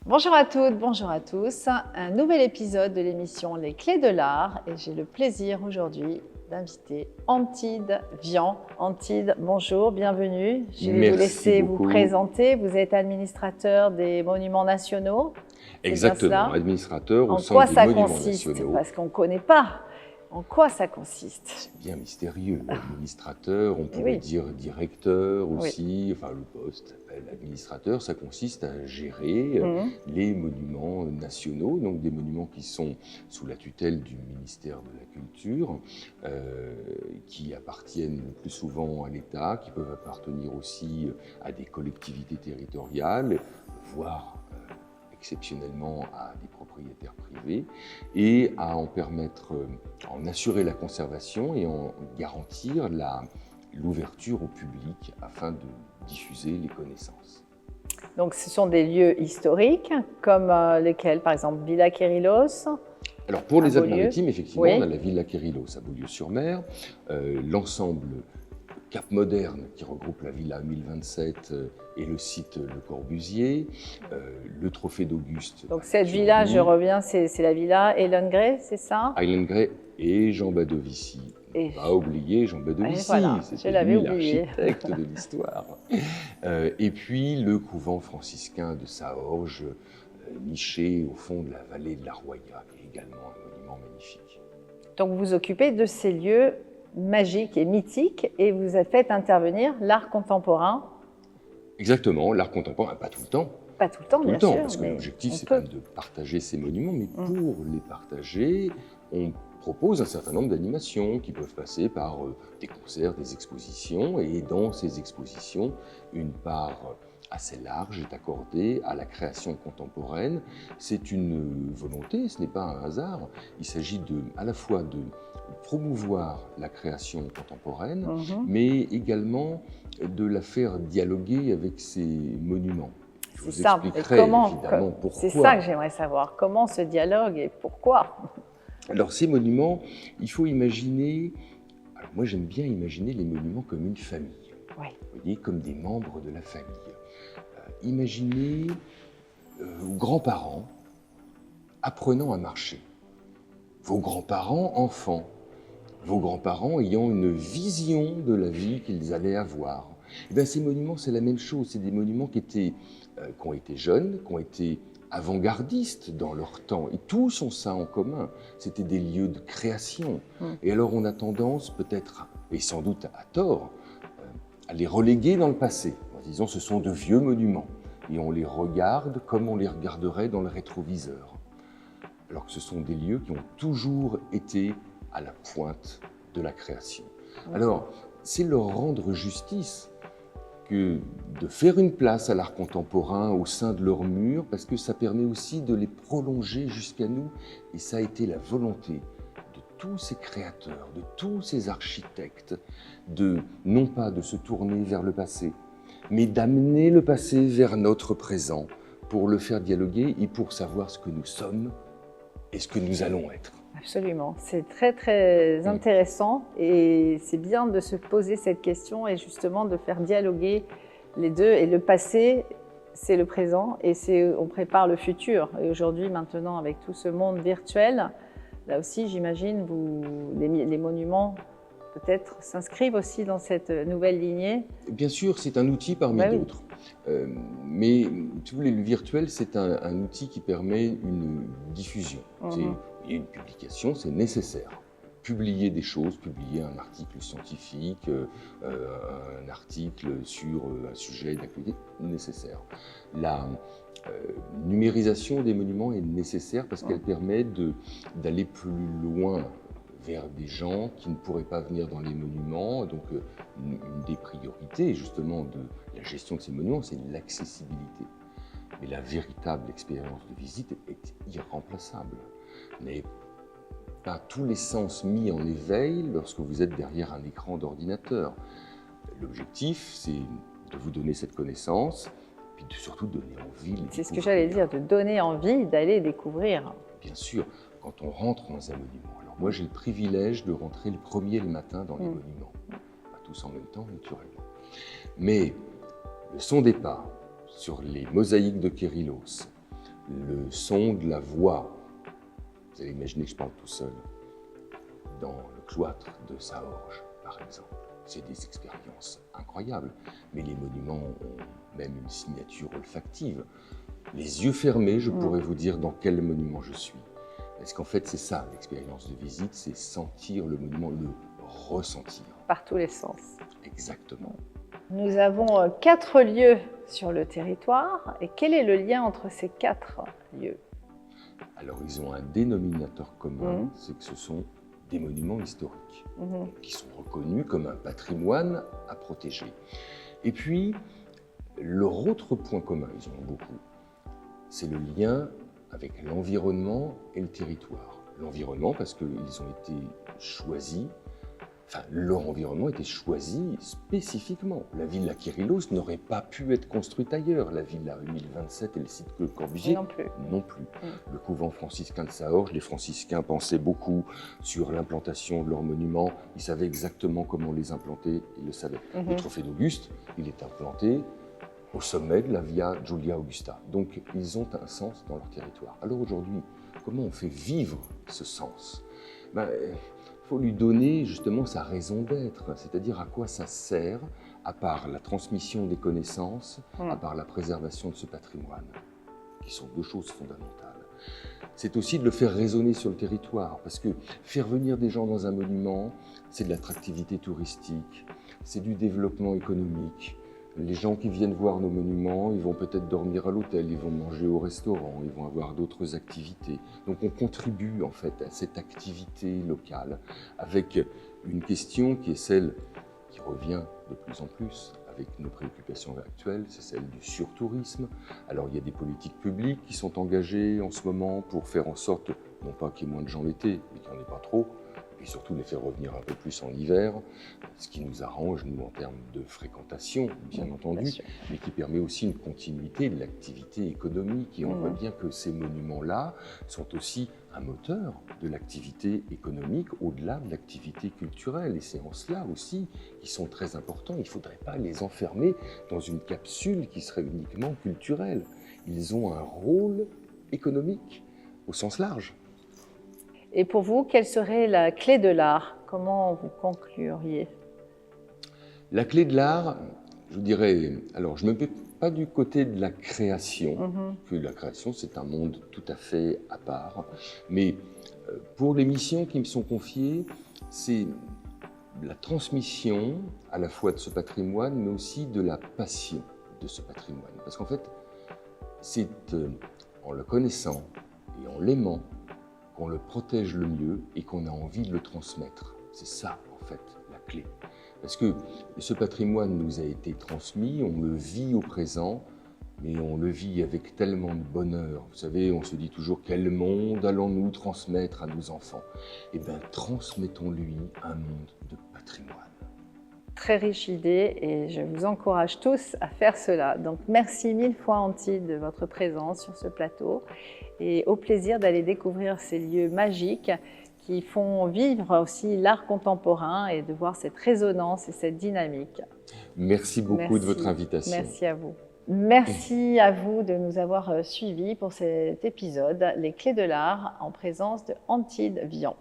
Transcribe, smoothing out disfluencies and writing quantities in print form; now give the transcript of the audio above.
Bonjour à toutes, bonjour à tous. Un nouvel épisode de l'émission Les Clés de l'Art et j'ai le plaisir aujourd'hui d'inviter Antide Vian. Antide, bonjour, bienvenue. Je vais vous laisser vous présenter. Vous êtes administrateur des monuments nationaux. Exactement, administrateur au sein des monuments nationaux. Parce qu'on ne connaît pas. En quoi ça consiste? C'est bien mystérieux. Administrateur, on pourrait dire directeur aussi, enfin le poste s'appelle administrateur. Ça consiste à gérer les monuments nationaux, donc des monuments qui sont sous la tutelle du ministère de la Culture, qui appartiennent le plus souvent à l'État, qui peuvent appartenir aussi à des collectivités territoriales, voire exceptionnellement à des propriétaires privés, et à en permettre, en assurer la conservation et en garantir l'ouverture au public afin de diffuser les connaissances. Donc ce sont des lieux historiques, comme lesquels, par exemple Villa Kérylos. Alors pour les Alpes-Maritimes, effectivement, on a la Villa Kérylos à Beaulieu-sur-Mer, l'ensemble Cap Moderne qui regroupe la Villa 1027 et le site Le Corbusier, le Trophée d'Auguste. Donc cette villa, je reviens, c'est la villa Hélène Gray, c'est ça? Hélène Gray et Jean Badovici. On ne pas oublier Jean Badovici, voilà, c'était lui l'architecte de l'histoire. Et puis le couvent franciscain de Saorge, niché au fond de la vallée de la Roya, qui est également un monument magnifique. Donc vous vous occupez de ces lieux magique et mythique, et vous avez fait intervenir l'art contemporain. Exactement, l'art contemporain, pas tout le temps. Pas tout le temps, bien sûr. Parce que l'objectif, c'est pas de partager ces monuments, mais pour les partager, on propose un certain nombre d'animations qui peuvent passer par des concerts, des expositions, et dans ces expositions, une part assez large est accordée à la création contemporaine. C'est une volonté, ce n'est pas un hasard. Il s'agit à la fois de promouvoir la création contemporaine, mais également de la faire dialoguer avec ces monuments. Je vous expliquerai évidemment pourquoi. C'est ça que j'aimerais savoir. Comment ce dialogue et pourquoi? Alors ces monuments, il faut imaginer... Alors moi j'aime bien imaginer les monuments comme une famille. Oui. Vous voyez, comme des membres de la famille. Imaginez vos grands-parents apprenant à marcher. Vos grands-parents enfants. Vos grands-parents ayant une vision de la vie qu'ils allaient avoir. Et bien, ces monuments, c'est la même chose. C'est des monuments qui ont été jeunes, qui ont été avant-gardistes dans leur temps. Et tous ont ça en commun. C'était des lieux de création. Et alors, on a tendance, peut-être, et sans doute à tort, à les reléguer dans le passé. En disant, ce sont de vieux monuments. Et on les regarde comme on les regarderait dans le rétroviseur. Alors que ce sont des lieux qui ont toujours été à la pointe de la création. Alors, c'est leur rendre justice que de faire une place à l'art contemporain au sein de leurs murs, parce que ça permet aussi de les prolonger jusqu'à nous, et ça a été la volonté de tous ces créateurs, de tous ces architectes, non pas de se tourner vers le passé, mais d'amener le passé vers notre présent, pour le faire dialoguer et pour savoir ce que nous sommes et ce que nous allons être. Absolument, c'est très très intéressant et c'est bien de se poser cette question et justement de faire dialoguer les deux. Et le passé, c'est le présent et on prépare le futur. Et aujourd'hui, maintenant, avec tout ce monde virtuel, là aussi, j'imagine, les monuments peut-être s'inscrivent aussi dans cette nouvelle lignée. Bien sûr, c'est un outil parmi d'autres. Mais si vous voulez, le virtuel, c'est un outil qui permet une diffusion. Il y a une publication, c'est nécessaire. Publier des choses, publier un article scientifique, un article sur un sujet d'actualité, nécessaire. La numérisation des monuments est nécessaire parce qu'elle permet d'aller plus loin vers des gens qui ne pourraient pas venir dans les monuments. Donc une des priorités justement de la gestion de ces monuments, c'est l'accessibilité. Mais la véritable expérience de visite est irremplaçable. Vous n'avez pas tous les sens mis en éveil lorsque vous êtes derrière un écran d'ordinateur. L'objectif, c'est de vous donner cette connaissance, puis surtout de donner envie de les découvrir. C'est ce que j'allais dire, de donner envie d'aller découvrir. Bien sûr, quand on rentre dans un monument, alors Moi, j'ai le privilège de rentrer le premier le matin dans les monuments. Pas tous en même temps, naturellement. Mais le son des pas sur les mosaïques de Kérilos, le son de la voix, vous allez imaginer que je parle tout seul, dans le cloître de Saorge, par exemple. C'est des expériences incroyables. Mais les monuments ont même une signature olfactive. Les yeux fermés, je pourrais vous dire dans quel monument je suis. Parce qu'en fait, c'est ça, l'expérience de visite, c'est sentir le monument, le ressentir. Par tous les sens. Exactement. Nous avons 4 lieux sur le territoire. Et quel est le lien entre ces 4 lieux? Alors, ils ont un dénominateur commun, c'est que ce sont des monuments historiques, qui sont reconnus comme un patrimoine à protéger. Et puis, leur autre point commun, ils en ont beaucoup, c'est le lien avec l'environnement et le territoire. L'environnement parce qu'ils ont été choisis, enfin leur environnement était choisi spécifiquement. La villa Kérilos n'aurait pas pu être construite ailleurs. La villa 1027 et le site Le Corbusier non plus. Non plus. Le couvent franciscain de Saorge, les franciscains pensaient beaucoup sur l'implantation de leurs monuments. Ils savaient exactement comment les implanter, ils le savaient. Le trophée d'Auguste, il est implanté au sommet de la Via Julia Augusta. Donc, ils ont un sens dans leur territoire. Alors aujourd'hui, comment on fait vivre ce sens? Il faut lui donner justement sa raison d'être, c'est-à-dire à quoi ça sert, à part la transmission des connaissances, à part la préservation de ce patrimoine, qui sont 2 choses fondamentales. C'est aussi de le faire résonner sur le territoire, parce que faire venir des gens dans un monument, c'est de l'attractivité touristique, c'est du développement économique. Les gens qui viennent voir nos monuments, ils vont peut-être dormir à l'hôtel, ils vont manger au restaurant, ils vont avoir d'autres activités. Donc on contribue en fait à cette activité locale avec une question qui est celle qui revient de plus en plus avec nos préoccupations actuelles, c'est celle du surtourisme. Alors il y a des politiques publiques qui sont engagées en ce moment pour faire en sorte, non pas qu'il y ait moins de gens l'été, mais qu'il n'y en ait pas trop, et surtout les faire revenir un peu plus en hiver, ce qui nous arrange, nous, en termes de fréquentation, bien entendu, mais qui permet aussi une continuité de l'activité économique. Et on voit bien que ces monuments-là sont aussi un moteur de l'activité économique au-delà de l'activité culturelle. Et c'est en cela aussi qu'ils sont très importants. Il ne faudrait pas les enfermer dans une capsule qui serait uniquement culturelle. Ils ont un rôle économique au sens large. Et pour vous, quelle serait la clé de l'art? Comment vous concluriez? La clé de l'art, je dirais, alors je ne me mets pas du côté de la création, que la création c'est un monde tout à fait à part, mais pour les missions qui me sont confiées, c'est la transmission à la fois de ce patrimoine, mais aussi de la passion de ce patrimoine. Parce qu'en fait, c'est en le connaissant et en l'aimant qu'on le protège le mieux et qu'on a envie de le transmettre. C'est ça, en fait, la clé. Parce que ce patrimoine nous a été transmis, on le vit au présent, mais on le vit avec tellement de bonheur. Vous savez, on se dit toujours, quel monde allons-nous transmettre à nos enfants? Eh bien, transmettons-lui un monde de patrimoine. Très riche idée et je vous encourage tous à faire cela. Donc merci 1000 fois Antide de votre présence sur ce plateau et au plaisir d'aller découvrir ces lieux magiques qui font vivre aussi l'art contemporain et de voir cette résonance et cette dynamique. Merci beaucoup de votre invitation. Merci à vous. Merci à vous de nous avoir suivis pour cet épisode, Les Clés de l'art, en présence de Antide Vian.